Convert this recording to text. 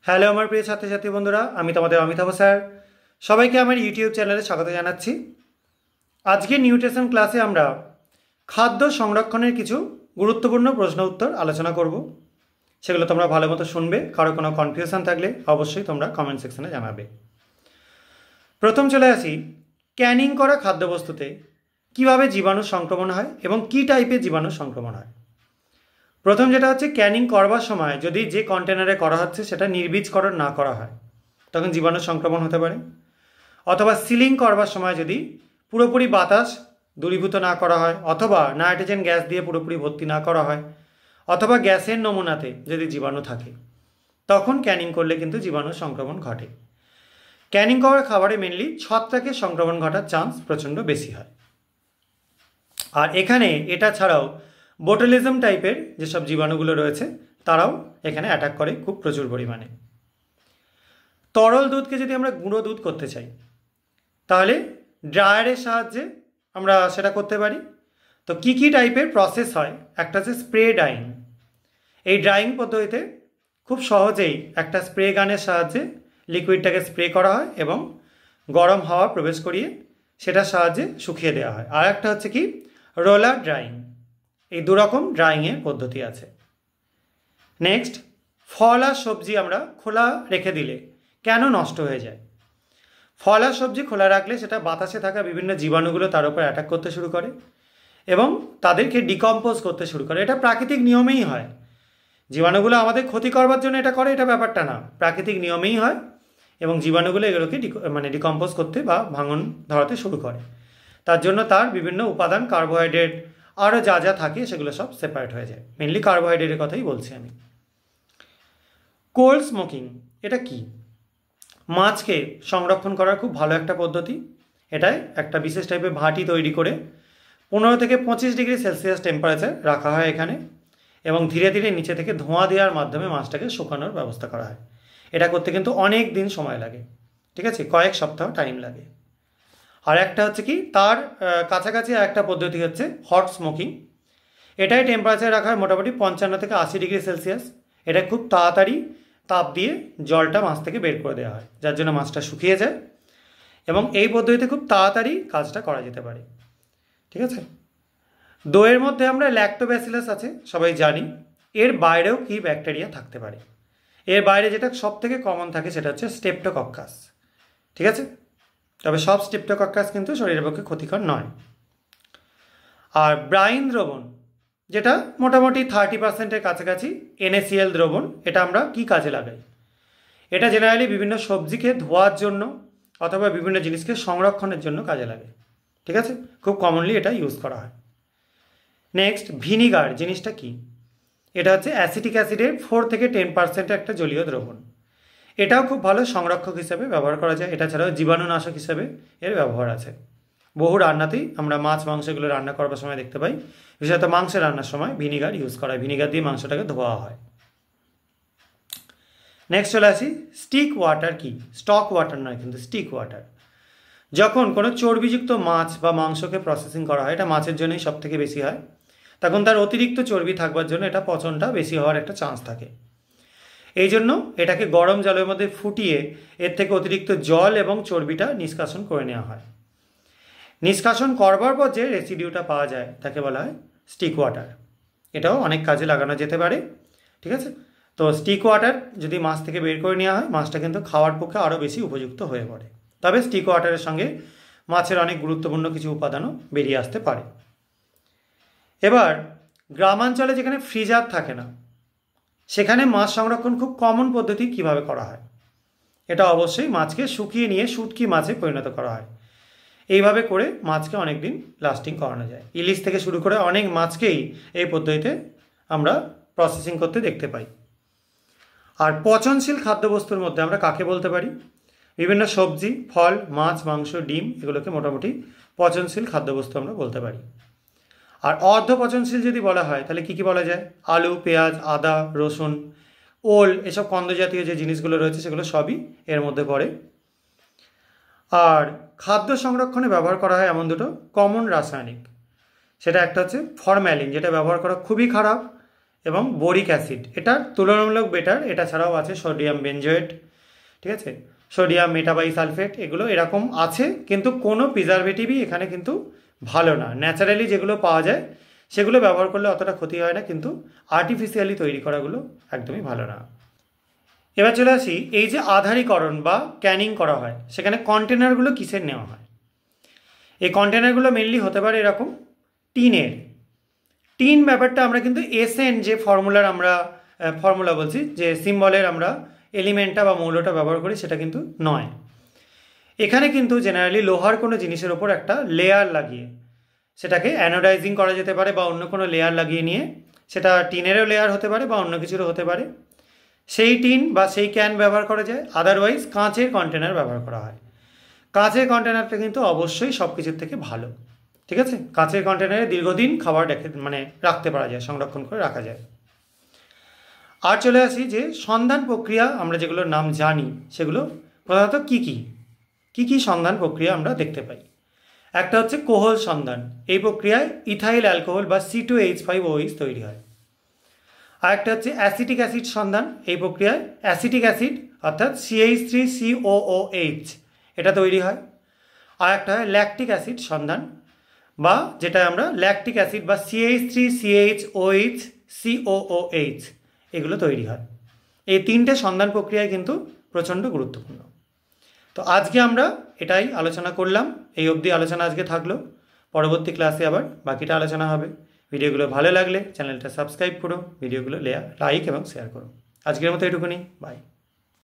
Hello আমার প্রিয় ছাত্রছাত্রী বন্ধুরা, আমি তোমাদের অমিতাভ স্যার। সবাইকে আমার ইউটিউব চ্যানেলে স্বাগত জানাচ্ছি। আজকে নিউট্রিশন ক্লাসে আমরা খাদ্য সংরক্ষণের কিছু গুরুত্বপূর্ণ প্রশ্ন উত্তর আলোচনা করব। সেগুলো তোমরা ভালো মতো শুনবে। কারো কোনো কনফিউশন থাকলে অবশ্যই তোমরা কমেন্ট সেকশনে জানাবে। প্রথম চলে আসি, ক্যানিং করা খাদ্যবস্তুতে কিভাবে জীবাণু সংক্রমণ হয় এবং কী টাইপের জীবাণু সংক্রমণ হয়। প্রথম যেটা হচ্ছে, ক্যানিং করবার সময় যদি যে কন্টেনারে করা হচ্ছে সেটা নির্বীজকরণ না করা হয় তখন জীবাণু সংক্রমণ হতে পারে। অথবা সিলিং করবার সময় যদি পুরোপুরি বাতাস দূরীভূত না করা হয়, অথবা নাইট্রোজেন গ্যাস দিয়ে পুরোপুরি ভর্তি না করা হয়, অথবা গ্যাসের নমুনাতে যদি জীবাণু থাকে, তখন ক্যানিং করলে কিন্তু জীবাণু সংক্রমণ ঘটে। ক্যানিং করা খাবারে মেনলি ছত্রাকের সংক্রমণ ঘটার চান্স প্রচণ্ড বেশি হয়। আর এখানে এটা ছাড়াও বোটুলিজম টাইপের যেসব জীবাণুগুলো রয়েছে তারাও এখানে অ্যাটাক করে খুব প্রচুর পরিমাণে। তরল দুধকে যদি আমরা গুঁড়ো দুধ করতে চাই তাহলে ড্রায়ারের সাহায্যে আমরা সেটা করতে পারি। তো কী কী টাইপের প্রসেস হয়, একটা হচ্ছে স্প্রে ডাইং। এই ড্রাইং পদ্ধতিতে খুব সহজেই একটা স্প্রে গানের সাহায্যে লিকুইডটাকে স্প্রে করা হয় এবং গরম হাওয়া প্রবেশ করিয়ে সেটার সাহায্যে শুকিয়ে দেওয়া হয়। আর একটা হচ্ছে কি রোলার ড্রাইং। এই দুরকম ড্রাইংয়ের পদ্ধতি আছে। নেক্সট, ফল আর সবজি আমরা খোলা রেখে দিলে কেন নষ্ট হয়ে যায়। ফল আর সবজি খোলা রাখলে সেটা বাতাসে থাকা বিভিন্ন জীবাণুগুলো তার উপর অ্যাটাক করতে শুরু করে এবং তাদেরকে ডিকম্পোজ করতে শুরু করে। এটা প্রাকৃতিক নিয়মেই হয়। জীবাণুগুলো আমাদের ক্ষতি করবার জন্য এটা করে, এটা ব্যাপারটা না, প্রাকৃতিক নিয়মেই হয়। এবং জীবাণুগুলো এগুলোকে ডিকম্পোজ করতে বা ভাঙন ধরাতে শুরু করে। তার জন্য তার বিভিন্ন উপাদান, কার্বোহাইড্রেট আরও যা যা থাকে সেগুলো সব সেপারেট হয়ে যায়। মেনলি কার্বোহাইড্রেটের কথাই বলছি আমি। কোল্ড স্মোকিং এটা কি? মাছকে সংরক্ষণ করার খুব ভালো একটা পদ্ধতি। এটাই একটা বিশেষ টাইপের ভাটি তৈরি করে 15 থেকে 25 ডিগ্রি সেলসিয়াস টেম্পারেচার রাখা হয় এখানে, এবং ধীরে ধীরে নিচে থেকে ধোঁয়া দেওয়ার মাধ্যমে মাছটাকে শুকানোর ব্যবস্থা করা হয়। এটা করতে কিন্তু অনেক দিন সময় লাগে, ঠিক আছে, কয়েক সপ্তাহ টাইম লাগে। আর একটা হচ্ছে কি তার কাছাকাছি একটা পদ্ধতি হচ্ছে হট স্মোকিং। এটাই টেম্পারেচার রাখা হয় মোটামুটি 55 থেকে 80 ডিগ্রি সেলসিয়াস। এটা খুব তাড়াতাড়ি তাপ দিয়ে জলটা মাছ থেকে বের করে দেওয়া হয়, যার জন্য মাছটা শুকিয়ে যায় এবং এই পদ্ধতিতে খুব তাড়াতাড়ি কাজটা করা যেতে পারে, ঠিক আছে। দইয়ের মধ্যে আমরা ল্যাক্টোব্যাসিলাস আছে সবাই জানি। এর বাইরেও কি ব্যাকটেরিয়া থাকতে পারে। এর বাইরে যেটা সব থেকে কমন থাকে সেটা হচ্ছে স্টেপ্টোকক্কাস, ঠিক আছে। তবে সব স্টেপ্টোকক্কাস কিন্তু শরীরের পক্ষে ক্ষতিকর নয়। আর ব্রাইন দ্রবণ, যেটা মোটামুটি 30%-এর কাছাকাছি NaCl দ্রবণ, এটা আমরা কি কাজে লাগাই? এটা জেনারেলি বিভিন্ন সবজিকে ধোয়ার জন্য অথবা বিভিন্ন জিনিসকে সংরক্ষণের জন্য কাজে লাগে, ঠিক আছে। খুব কমনলি এটা ইউজ করা হয়। নেক্সট, ভিনিগার জিনিসটা কি? এটা হচ্ছে অ্যাসিটিক অ্যাসিডের 4 থেকে 10% একটা জলীয় দ্রবণ। এটাও খুব ভালো সংরক্ষক হিসেবে ব্যবহার করা যায়। এটা ছাড়াও জীবাণুনাশক হিসেবে এর ব্যবহার আছে। বহু রান্নাতেই আমরা মাছ মাংসগুলো রান্না করবার সময় দেখতে পাই, বিশেষত মাংসের রান্নার সময় ভিনিগার ইউজ করা হয়। ভিনিগার দিয়ে মাংসটাকে ধোয়া হয়। নেক্সট চলে আসি, স্টিক ওয়াটার কি? স্টক ওয়াটার নয় কিন্তু, স্টিক ওয়াটার। যখন কোনো চর্বিযুক্ত মাছ বা মাংসকে প্রসেসিং করা হয়, এটা মাছের জন্যই সব থেকে বেশি হয়, তখন তার অতিরিক্ত চর্বি থাকবার জন্য এটা পচনটা বেশি হওয়ার একটা চান্স থাকে। এই জন্য এটাকে গরম জলের মধ্যে ফুটিয়ে এর থেকে অতিরিক্ত জল এবং চর্বিটা নিষ্কাশন করে নেওয়া হয়। নিষ্কাশন করবার পর যে রেসিডিউটা পাওয়া যায় তাকে বলা হয় স্টিক ওয়াটার। এটাও অনেক কাজে লাগানো যেতে পারে, ঠিক আছে। তো স্টিক ওয়াটার যদি মাছ থেকে বের করে নেওয়া হয়, মাছটা কিন্তু খাওয়ার পক্ষে আরও বেশি উপযুক্ত হয়ে পড়ে। তবে স্টিক ওয়াটারের সঙ্গে মাছের অনেক গুরুত্বপূর্ণ কিছু উপাদানও বেরিয়ে আসতে পারে। এবার গ্রামাঞ্চলে যেখানে ফ্রিজার থাকে না, সেখানে মাছ সংরক্ষণ খুব কমন পদ্ধতি কিভাবে করা হয়? এটা অবশ্যই মাছকে শুকিয়ে নিয়ে শুটকি মাছে পরিণত করা হয়। এইভাবে করে মাছকে অনেক দিন লাস্টিং করানো যায়। ইলিশ থেকে শুরু করে অনেক মাছকেই এই পদ্ধতিতে আমরা প্রসেসিং করতে দেখতে পাই। আর পচনশীল খাদ্যবস্তুর মধ্যে আমরা কাকে বলতে পারি? বিভিন্ন সবজি, ফল, মাছ, মাংস, ডিম, এগুলোকে মোটামুটি পচনশীল খাদ্যবস্তু আমরা বলতে পারি। আর অর্ধ পচনশীল যদি বলা হয় তাহলে কী কী বলা যায়? আলু, পেঁয়াজ, আদা, রসুন, ওল, এসব কন্দ জাতীয় যে জিনিসগুলো রয়েছে সেগুলো সবই এর মধ্যে পড়ে। আর খাদ্য সংরক্ষণে ব্যবহার করা হয় এমন দুটো কমন রাসায়নিক। সেটা একটা হচ্ছে ফরম্যালিন, যেটা ব্যবহার করা খুবই খারাপ এবং বোরিক অ্যাসিড, এটা তুলনামূলক বেটার। এটা ছাড়াও আছে সোডিয়াম বেনজোয়েট, ঠিক আছে, সোডিয়াম মেটাবাইসালফেট, এগুলো এরকম আছে, কিন্তু কোনো প্রিজারভেটিভই এখানে কিন্তু ভালো না। ন্যাচারালি যেগুলো পাওয়া যায় সেগুলো ব্যবহার করলে অতটা ক্ষতি হয় না, কিন্তু আর্টিফিশিয়ালি তৈরি করাগুলো একদমই ভালো না। এবার চলে আসি, এই যে আধারীকরণ বা ক্যানিং করা হয়, সেখানে কন্টেনারগুলো কিসের নেওয়া হয়? এই কন্টেনারগুলো মেনলি হতে পারে এরকম টিনের। টিন ব্যাপারটা আমরা কিন্তু এসএন যে ফর্মুলা বলছি, যে সিম্বলের আমরা এলিমেন্টটা বা মৌলটা ব্যবহার করি, সেটা কিন্তু নয়। এখানে কিন্তু জেনারেলি লোহার কোনো জিনিসের ওপর একটা লেয়ার লাগিয়ে সেটাকে অ্যানোডাইজিং করা যেতে পারে, বা অন্য কোনো লেয়ার লাগিয়ে নিয়ে, সেটা টিনেরও লেয়ার হতে পারে বা অন্য কিছুরও হতে পারে, সেই টিন বা সেই ক্যান ব্যবহার করা যায়। আদারওয়াইজ কাঁচের কন্টেনার ব্যবহার করা হয়। কাঁচের কন্টেনারটা কিন্তু অবশ্যই সব কিছুর থেকে ভালো, ঠিক আছে। কাঁচের কন্টেনারে দীর্ঘদিন খাবার রাখতে পারা যায়, সংরক্ষণ করে রাখা যায়। আর চলে আসি যে সন্ধান প্রক্রিয়া, আমরা যেগুলোর নাম জানি সেগুলো প্রধানত কী কী সন্ধান প্রক্রিয়া আমরা দেখতে পাই। একটা হচ্ছে কোহল সন্ধান। এই প্রক্রিয়ায় ইথাইল অ্যালকোহল বা C2H5OH তৈরি হয়। আর একটা হচ্ছে অ্যাসিটিক অ্যাসিড সন্ধান। এই প্রক্রিয়ায় অ্যাসিটিক অ্যাসিড অর্থাৎ CH3COOH এটা তৈরি হয়। আর একটা হয় ল্যাকটিক অ্যাসিড সন্ধান, বা যেটা আমরা ল্যাকটিক অ্যাসিড বা CH3CHOH COOH এগুলো তৈরি হয়। এই তিনটে সন্ধান প্রক্রিয়ায় কিন্তু প্রচণ্ড গুরুত্বপূর্ণ। তো আজকে আমরা এটাই আলোচনা করলাম, এই অবধি আলোচনা আজকে থাকলো। পরবর্তী ক্লাসে আবার বাকিটা আলোচনা হবে। ভিডিওগুলো ভালো লাগলে চ্যানেলটা সাবস্ক্রাইব করো, ভিডিওগুলো লাইক এবং শেয়ার করো। আজকের মতো এটুকুনি, বাই।